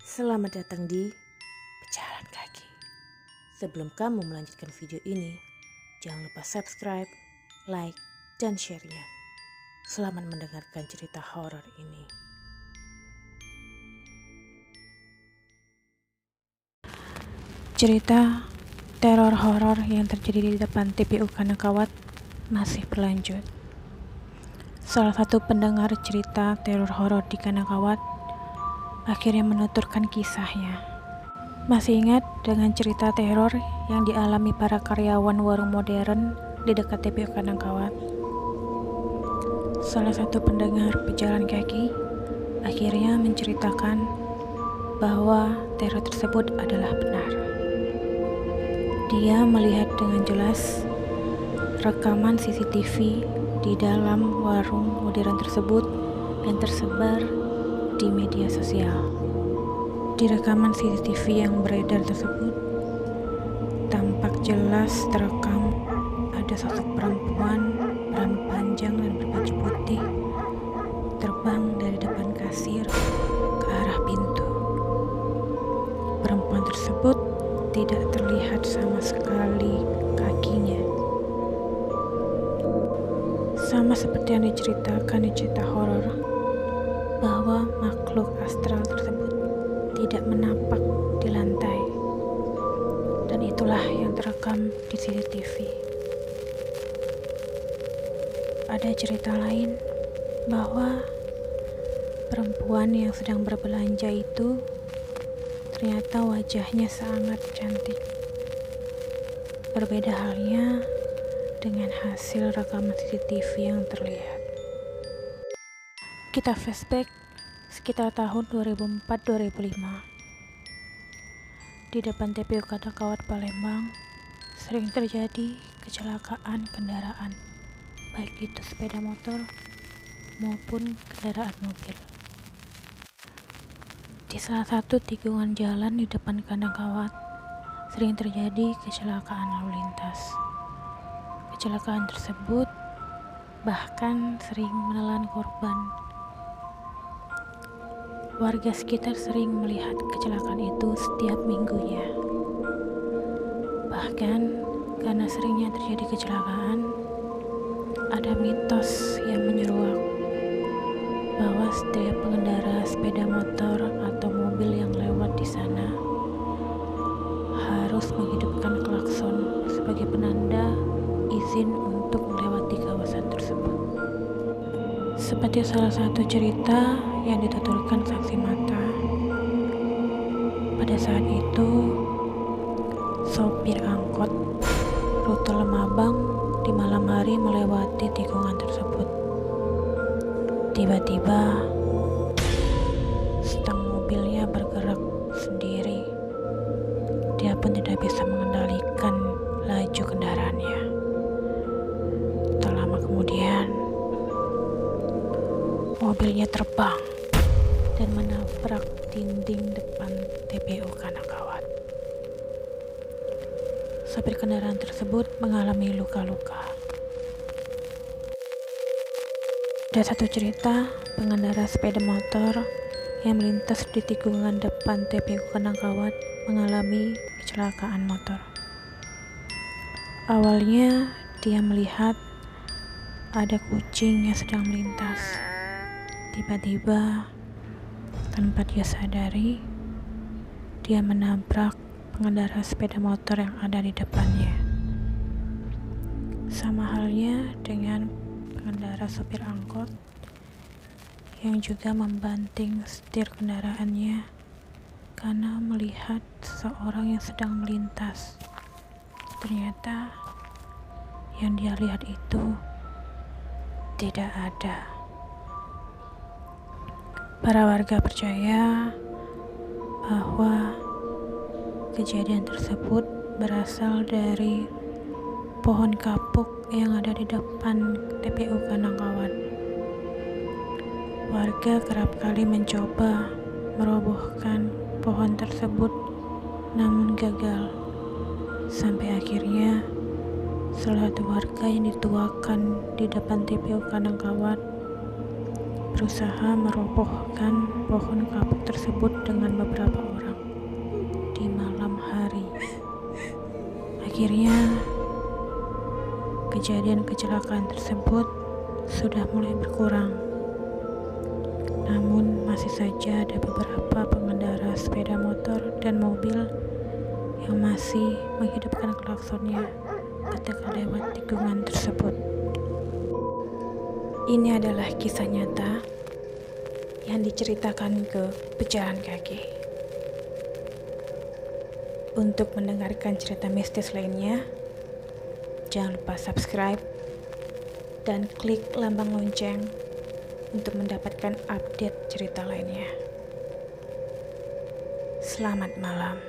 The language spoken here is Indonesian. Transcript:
Selamat datang di Pejalan Kaki. Sebelum kamu melanjutkan video ini, jangan lupa subscribe, like, dan share-nya. Selamat mendengarkan cerita horor ini. Cerita teror horor yang terjadi di depan TPU Kanakawat masih berlanjut. Salah satu pendengar cerita teror horor di Kanakawat akhirnya menuturkan kisahnya. Masih ingat dengan cerita teror yang dialami para karyawan warung modern di dekat TPU Kanakawat? Salah satu pendengar Pejalan Kaki akhirnya menceritakan bahwa teror tersebut adalah benar. Dia melihat dengan jelas rekaman CCTV di dalam warung modern tersebut yang tersebar di media sosial. Di rekaman CCTV yang beredar tersebut, tampak jelas terekam ada sosok perempuan berambut panjang dan berbaju putih terbang dari depan kasir ke arah pintu. Perempuan tersebut tidak terlihat sama sekali kakinya. Sama seperti yang diceritakan di cerita horor, bahwa makhluk astral tersebut tidak menapak di lantai, dan itulah yang terekam di CCTV. Ada cerita lain bahwa perempuan yang sedang berbelanja itu ternyata wajahnya sangat cantik. Berbeda halnya dengan hasil rekaman CCTV yang terlihat. Kita flashback sekitar tahun 2004-2005. Di depan TPU Kanakawat Palembang sering terjadi kecelakaan kendaraan, baik itu sepeda motor maupun kendaraan mobil. Di salah satu tikungan jalan di depan Kanakawat sering terjadi kecelakaan lalu lintas. Kecelakaan tersebut bahkan sering menelan korban. Warga sekitar sering melihat kecelakaan itu setiap minggunya. Bahkan karena seringnya terjadi kecelakaan, ada mitos yang menyeruak bahwa setiap pengendara sepeda motor atau mobil yang lewat di sana harus menghidupkan klakson sebagai penanda izin untuk melewati kawasan tersebut. Seperti salah satu cerita yang dituturkan saksi mata, pada saat itu sopir angkot rute Lemabang di malam hari melewati tikungan tersebut. Tiba-tiba stang mobilnya bergerak sendiri. Dia pun tidak bisa mengendalikan laju kendaraannya. Tak lama kemudian mobilnya terbang dan menabrak dinding depan TPU Kanakawat. Sopir kendaraan tersebut mengalami luka-luka. Ada satu cerita pengendara sepeda motor yang melintas di tikungan depan TPU Kanakawat mengalami kecelakaan motor. Awalnya dia melihat ada kucing yang sedang melintas. Tiba-tiba, tanpa dia sadari, dia menabrak pengendara sepeda motor yang ada di depannya. Sama halnya dengan pengendara sopir angkot yang juga membanting setir kendaraannya karena melihat seseorang yang sedang melintas. Ternyata yang dia lihat itu tidak ada. Para warga percaya bahwa kejadian tersebut berasal dari pohon kapuk yang ada di depan TPU Kanakawat. Warga kerap kali mencoba merobohkan pohon tersebut, namun gagal. Sampai akhirnya salah satu warga yang dituakan di depan TPU Kanakawat berusaha merobohkan pohon kapuk tersebut dengan beberapa orang di malam hari. Akhirnya, kejadian kecelakaan tersebut sudah mulai berkurang. Namun masih saja ada beberapa pengendara sepeda motor dan mobil yang masih menghidupkan klaksonnya ketika lewat tikungan tersebut. Ini adalah kisah nyata yang diceritakan ke pejalan kaki. Untuk mendengarkan cerita mistis lainnya, jangan lupa subscribe dan klik lambang lonceng untuk mendapatkan update cerita lainnya. Selamat malam.